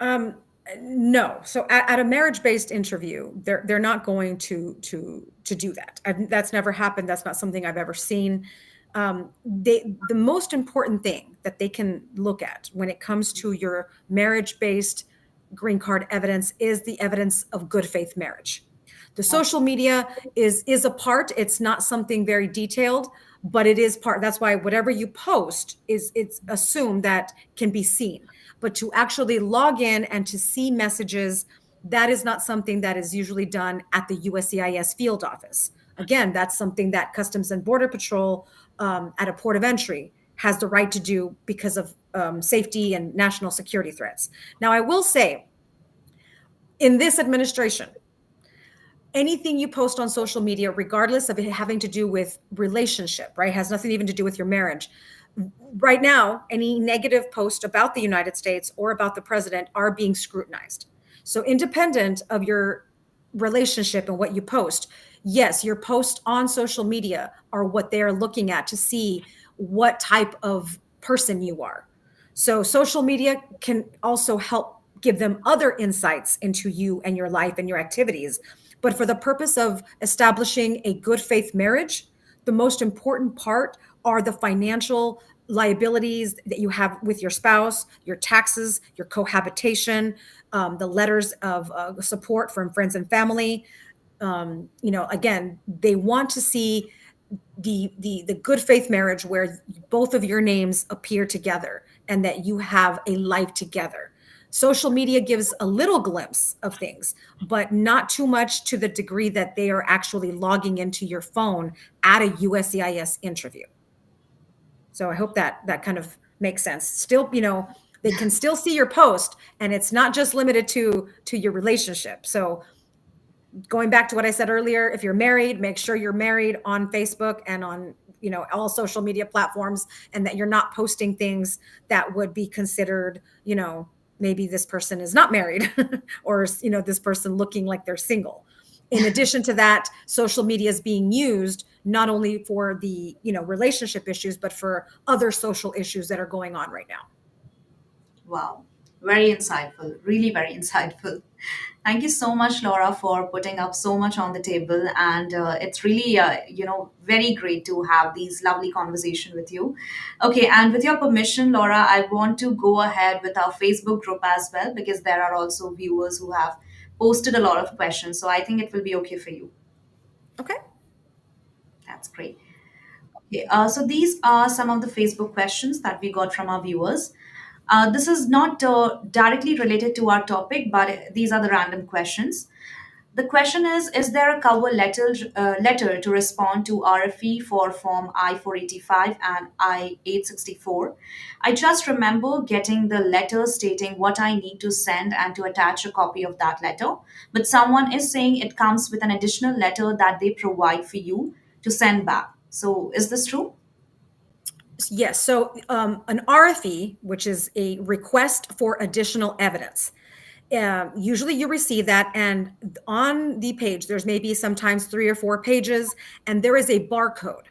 Um, no. So at a marriage-based interview, they're not going to do that. That's never happened. That's not something I've ever seen. The most important thing that they can look at when it comes to your marriage-based green card evidence is the evidence of good faith marriage. The social media is a part. It's not something very detailed, but it is part. That's why whatever you post it's assumed that can be seen. But to actually log in and to see messages, that is not something that is usually done at the USCIS field office. Again, that's something that Customs and Border Patrol at a port of entry has the right to do because of safety and national security threats. Now, I will say, in this administration, anything you post on social media, regardless of it having to do with relationship, right, has nothing even to do with your marriage. Right now, any negative post about the United States or about the president are being scrutinized. So independent of your relationship and what you post, yes, your posts on social media are what they're looking at to see what type of person you are. So social media can also help give them other insights into you and your life and your activities. But for the purpose of establishing a good faith marriage, the most important part are the financial liabilities that you have with your spouse, your taxes, your cohabitation, the letters of support from friends and family. Again, they want to see the good faith marriage where both of your names appear together and that you have a life together. Social media gives a little glimpse of things, but not too much to the degree that they are actually logging into your phone at a USCIS interview. So I hope that kind of makes sense. Still, they can still see your post, and it's not just limited to your relationship. So going back to what I said earlier, if you're married, make sure you're married on Facebook and on all social media platforms, and that you're not posting things that would be considered, maybe this person is not married or this person looking like they're single. In addition to that, social media is being used not only for the relationship issues, but for other social issues that are going on right now. Wow, very insightful, really very insightful. Thank you so much, Laura, for putting up so much on the table, and it's really, very great to have these lovely conversation with you. Okay, and with your permission, Laura, I want to go ahead with our Facebook group as well because there are also viewers who have posted a lot of questions. So I think it will be okay for you. Okay. That's great. Okay, so these are some of the Facebook questions that we got from our viewers. This is not directly related to our topic, but these are the random questions. The question is there a cover letter to respond to RFE for Form I-485 and I-864? I just remember getting the letter stating what I need to send and to attach a copy of that letter. But someone is saying it comes with an additional letter that they provide for you to send back. So is this true? Yes. So an RFE, which is a request for additional evidence, usually you receive that, and on the page, there's maybe sometimes 3 or 4 pages, and there is a barcode.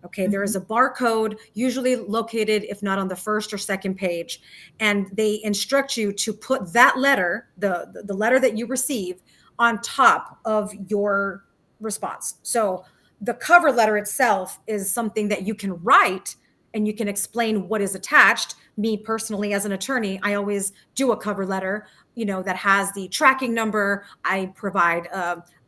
Okay, there is a barcode, usually located, if not on the first or second page, and they instruct you to put that letter, the letter that you receive, on top of your response. So the cover letter itself is something that you can write and you can explain what is attached. Me personally, as an attorney, I always do a cover letter, that has the tracking number. I provide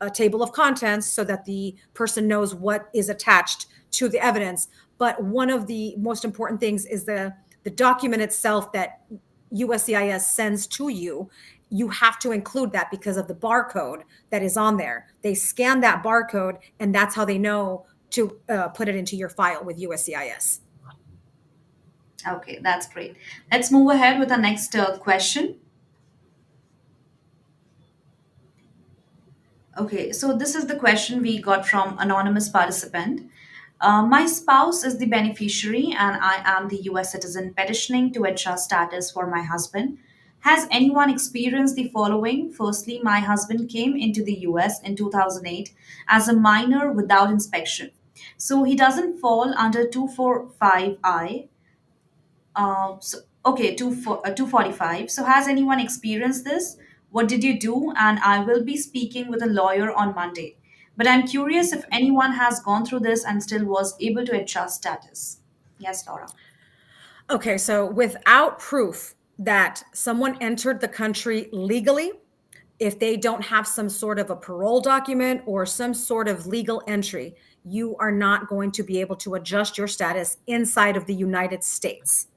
a table of contents so that the person knows what is attached to the evidence. But one of the most important things is the document itself that USCIS sends to you. You have to include that because of the barcode that is on there. They scan that barcode, and that's how they know to put it into your file with USCIS. Okay, that's great. Let's move ahead with the next question. Okay, so this is the question we got from anonymous participant. My spouse is the beneficiary, and I am the US citizen petitioning to adjust status for my husband. Has anyone experienced the following? Firstly, my husband came into the US in 2008 as a minor without inspection. So he doesn't fall under 245I. Okay, 245. So, has anyone experienced this? What did you do? And I will be speaking with a lawyer on Monday. But I'm curious if anyone has gone through this and still was able to adjust status. Yes, Laura. Okay, so without proof that someone entered the country legally, if they don't have some sort of a parole document or some sort of legal entry, you are not going to be able to adjust your status inside of the United States.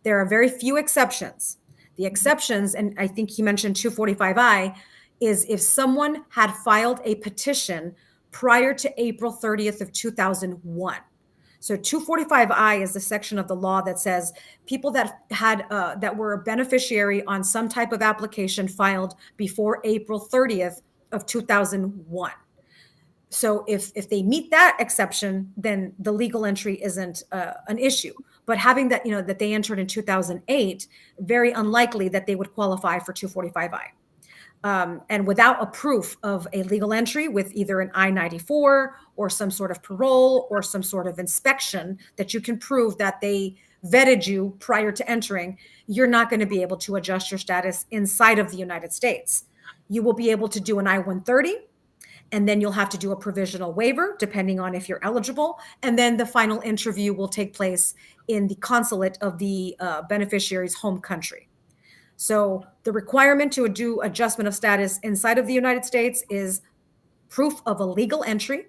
There are very few exceptions. The exceptions, and I think he mentioned 245I, is if someone had filed a petition prior to April 30th of 2001. So 245I is the section of the law that says people that were a beneficiary on some type of application filed before April 30th of 2001. So if they meet that exception, then the legal entry isn't an issue. But having that, that they entered in 2008, very unlikely that they would qualify for 245I. And without a proof of a legal entry with either an I-94 or some sort of parole or some sort of inspection that you can prove that they vetted you prior to entering, you're not going to be able to adjust your status inside of the United States. You will be able to do an I-130, and then you'll have to do a provisional waiver depending on if you're eligible, and then the final interview will take place in the consulate of the beneficiary's home country. So the requirement to do adjustment of status inside of the United States is proof of a legal entry,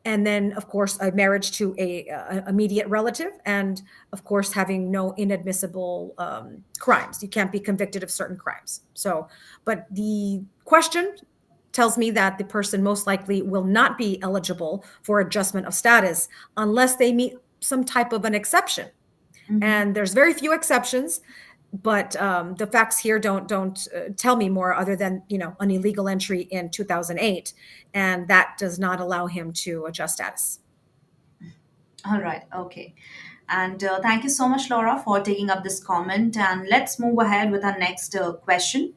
and then of course a marriage to a immediate relative, and of course having no inadmissible crimes. You can't be convicted of certain crimes. So, but the question tells me that the person most likely will not be eligible for adjustment of status unless they meet some type of an exception. Mhm. And there's very few exceptions, but the facts here don't tell me more other than an illegal entry in 2008, and that does not allow him to adjust status. All right, okay. And thank you so much, Laura, for taking up this comment. And let's move ahead with our next question.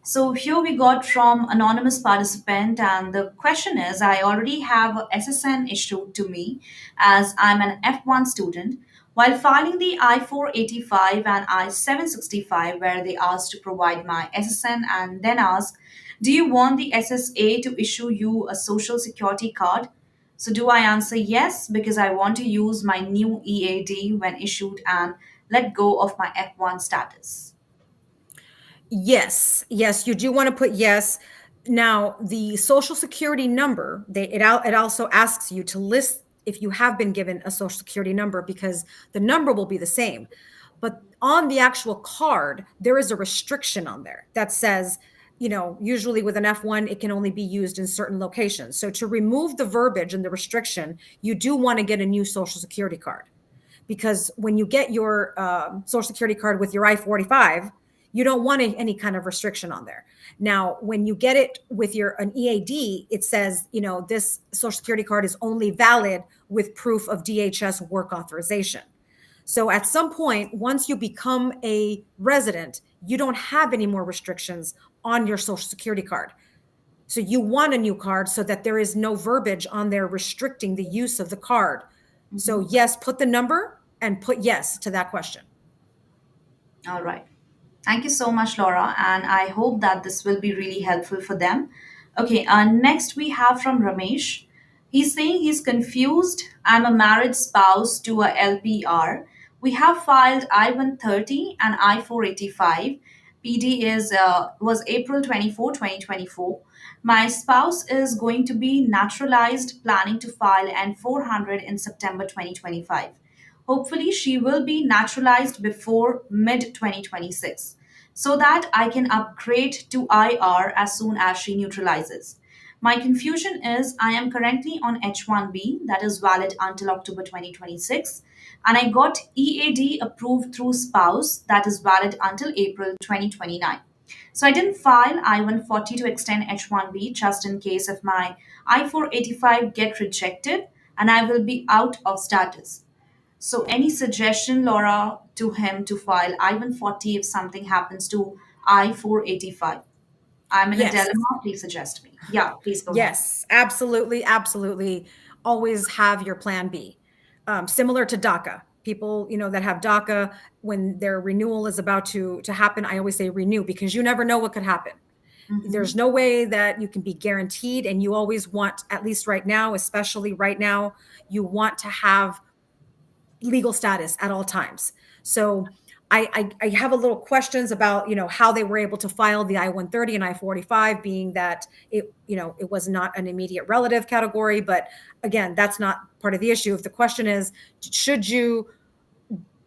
So here we got from anonymous participant, and the question is: I already have a SSN issued to me as I'm an F1 student. While filing the I-485 and I-765, where they asked to provide my SSN and then ask Do you want the SSA to issue you a social security card? So, do I answer yes because I want to use my new EAD when issued and let go of my F1 status? Yes, yes, you do want to put yes. Now, the social security number, it also asks you to list if you have been given a social security number because the number will be the same. But on the actual card, there is a restriction on there that says, usually with an F1, it can only be used in certain locations. So to remove the verbiage and the restriction, you do want to get a new social security card because when you get your social security card with your I-45, you don't want any kind of restriction on there. Now, when you get it with your an EAD, it says, this social security card is only valid with proof of DHS work authorization. So at some point, once you become a resident, you don't have any more restrictions on your social security card. So you want a new card so that there is no verbiage on there restricting the use of the card. So Mhm. yes, put the number and put yes to that question. All right. Thank you so much, Laura, and I hope that this will be really helpful for them. Okay, next we have from Ramesh. He's saying he's confused. I'm a married spouse to a LPR. We have filed I-130 and I-485. PD is was April 24, 2024. My spouse is going to be naturalized, planning to file N400 in September 2025. Hopefully, she will be naturalized before mid 2026 so that I can upgrade to IR as soon as she neutralizes. My confusion is I am currently on H1B that is valid until October 2026, and I got EAD approved through spouse that is valid until April 2029. So I didn't file I-140 to extend H1B just in case if my I-485 get rejected and I will be out of status. So, any suggestion, Laura, to him to file I-140 if something happens to I-485? I'm in a Yes. dilemma. Please suggest me. Yeah, please go ahead. Yes, absolutely, absolutely. Always have your plan B. Similar to DACA, people that have DACA when their renewal is about to happen, I always say renew because you never know what could happen. There's Mm-hmm. no way that you can be guaranteed, and you always want, at least right now, especially right now, you want to have legal status at all times. So I have a little questions about how they were able to file the I-130 and I-45, being that it was not an immediate relative category. But again, that's not part of the issue. If the question is, should you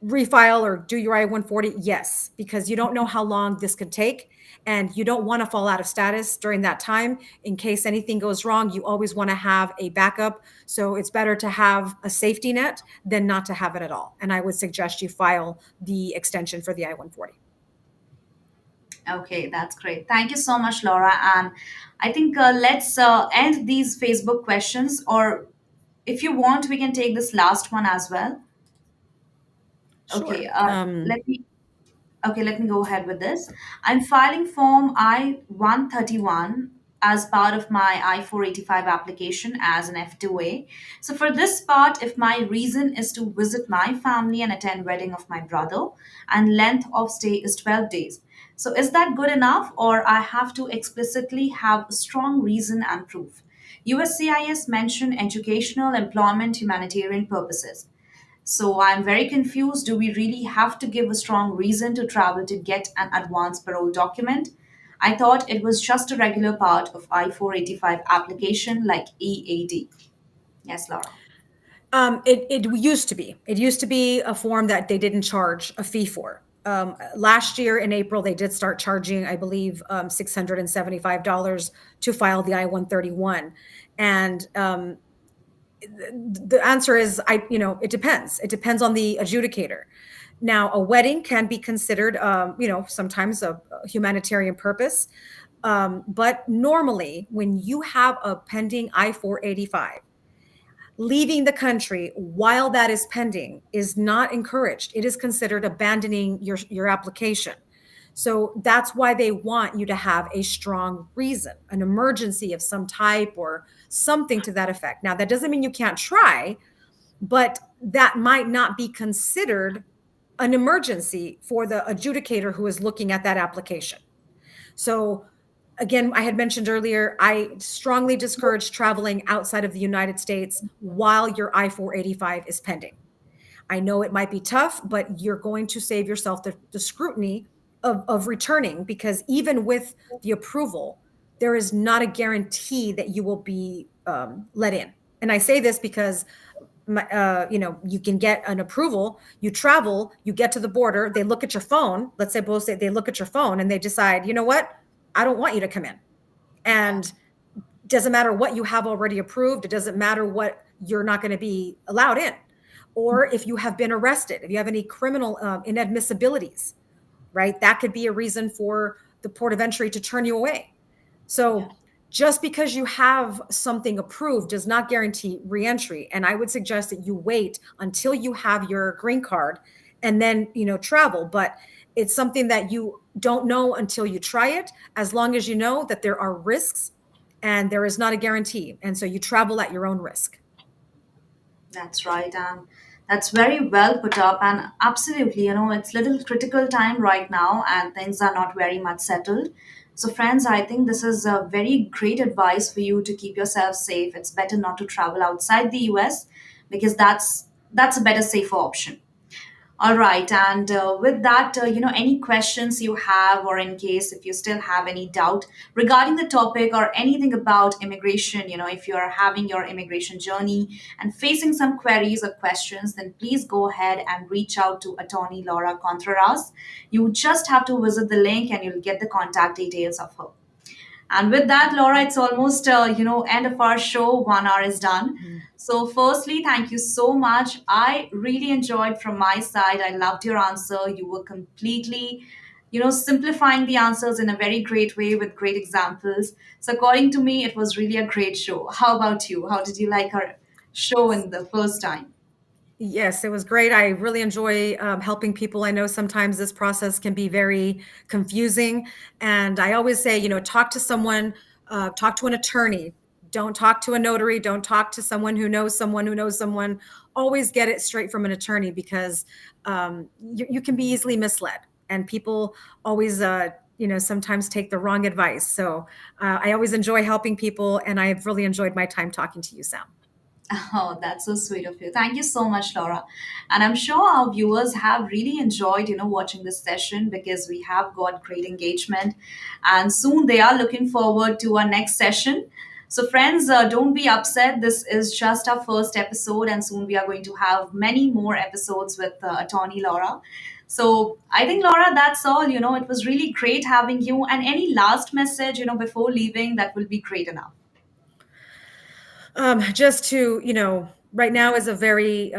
refile or do your I-140? Yes, because you don't know how long this could take. And you don't want to fall out of status during that time. In case anything goes wrong, you always want to have a backup. So it's better to have a safety net than not to have it at all. And I would suggest you file the extension for the I-140. Okay, that's great. Thank you so much, Laura. And I think let's end these Facebook questions, or if you want, we can take this last one as well. Okay, Sure. let me go ahead with this. I'm filing Form I-131 as part of my I-485 application as an F2A. So for this part, if my reason is to visit my family and attend wedding of my brother, and length of stay is 12 days. So is that good enough, or I have to explicitly have a strong reason and proof? USCIS mentioned educational, employment, humanitarian purposes. So I'm very confused. Do we really have to give a strong reason to travel to get an advance parole document? I thought it was just a regular part of I-485 application like EAD. Yes, Laura. It used to be. It used to be a form that they didn't charge a fee for. Last year in April, they did start charging, I believe, $675 to file the I-131. And the answer is, it depends. It depends on the adjudicator. Now, a wedding can be considered, sometimes a humanitarian purpose. But normally, when you have a pending I-485, leaving the country while that is pending is not encouraged. It is considered abandoning your application. So that's why they want you to have a strong reason, an emergency of some type or something to that effect. Now, that doesn't mean you can't try, but that might not be considered an emergency for the adjudicator who is looking at that application. So Again, I had mentioned earlier, I strongly discourage traveling outside of the United States while your I-485 is pending. I know it might be tough, but you're going to save yourself the scrutiny of returning, because even with the approval, there is not a guarantee that you will be let in. And I say this because you can get an approval, you travel, you get to the border, they look at your phone. Let's say both say they look at your phone and they decide, you know what, I don't want you to come in. Yeah, And it doesn't matter what you have already approved. It doesn't matter what you're not going to be allowed in. Or if you have been arrested, if you have any criminal inadmissibilities, right? That could be a reason for the port of entry to turn you away. yeah. So just because you have something approved does not guarantee reentry. And I would suggest that you wait until you have your green card and then, travel. But it's something that you don't know until you try it, as long as you know that there are risks and there is not a guarantee. And so you travel at your own risk. That's right, and that's very well put up. And absolutely, it's little critical time right now, and things are not very much settled. So, friends, I think this is a very great advice for you to keep yourself safe. It's better not to travel outside the US because that's a better, safer option. All right. And with that, any questions you have, or in case if you still have any doubt regarding the topic or anything about immigration, if you're having your immigration journey and facing some queries or questions, then please go ahead and reach out to Attorney Laura Contreras. You just have to visit the link and you'll get the contact details of her. And with that, Laura, it's almost end of our show. 1 hour is done. Mhm. So, firstly, thank you so much. I really enjoyed from my side. I loved your answer. You were completely, simplifying the answers in a very great way with great examples. So, according to me, it was really a great show. How about you? How did you like our show in the first time? Yes, it was great. I really enjoy helping people. I know sometimes this process can be very confusing. And I always say, talk to someone, talk to an attorney. Don't talk to a notary. Don't talk to someone who knows someone who knows someone. Always get it straight from an attorney, because you can be easily misled. And people always, sometimes take the wrong advice. So I always enjoy helping people. And I've really enjoyed my time talking to you, Sam. Oh, that's so sweet of you. Thank you so much, Laura. And I'm sure our viewers have really enjoyed, watching this session because we have got great engagement. And soon they are looking forward to our next session. So, friends, don't be upset. This is just our first episode, and soon we are going to have many more episodes with Attorney Laura. So, I think, Laura, that's all. It was really great having you. And any last message, before leaving, that will be great enough. Just to, right now is a very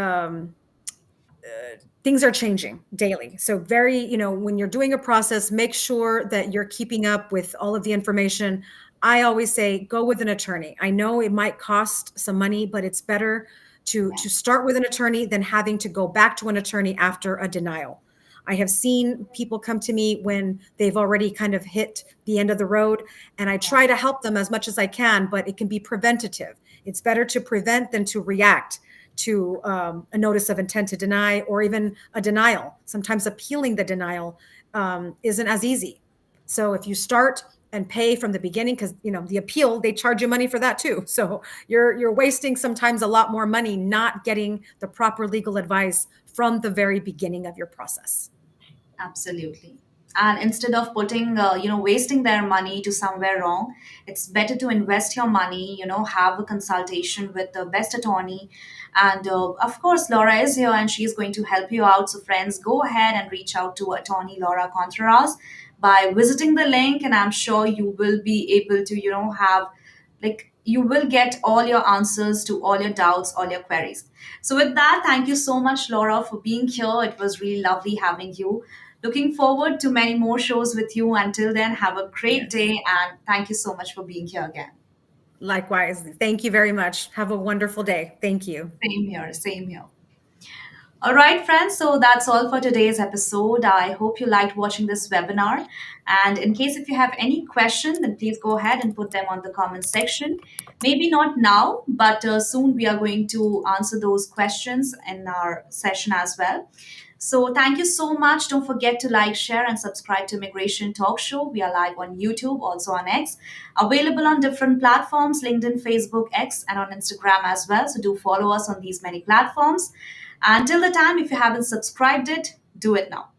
things are changing daily. So very, when you're doing a process, make sure that you're keeping up with all of the information. I always say go with an attorney. I know it might cost some money, but it's better to start with an attorney than having to go back to an attorney after a denial. I have seen people come to me when they've already kind of hit the end of the road, and I try to help them as much as I can, but it can be preventative. It's better to prevent than to react to a notice of intent to deny, or even a denial. Sometimes appealing the denial isn't as easy. So if you start and pay from the beginning, because the appeal, they charge you money for that too. So you're wasting sometimes a lot more money not getting the proper legal advice from the very beginning of your process. Absolutely. And instead of putting, wasting their money to somewhere wrong, it's better to invest your money, have a consultation with the best attorney. And of course, Laura is here and she's going to help you out. So, friends, go ahead and reach out to attorney Laura Contreras by visiting the link. And I'm sure you will be able to, have like you will get all your answers to all your doubts, all your queries. So, with that, thank you so much, Laura, for being here. It was really lovely having you. Looking forward to many more shows with you. Until then, have a great Yes. day and thank you so much for being here again. Likewise. Thank you very much. Have a wonderful day. Thank you. Same here, same here. All right, friends. So that's all for today's episode. I hope you liked watching this webinar. And in case if you have any question, then please go ahead and put them on the comment section. Maybe not now, but soon we are going to answer those questions in our session as well. So thank you so much. Don't forget to like, share, and subscribe to Immigration Talk Show. We are live on YouTube, also on X, available on different platforms: LinkedIn, Facebook, X, and on Instagram as well. So do follow us on these many platforms. Until the time, if you haven't subscribed it, do it now.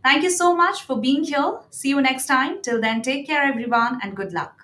Thank you so much for being here. See you next time. Till then, take care, everyone, and good luck.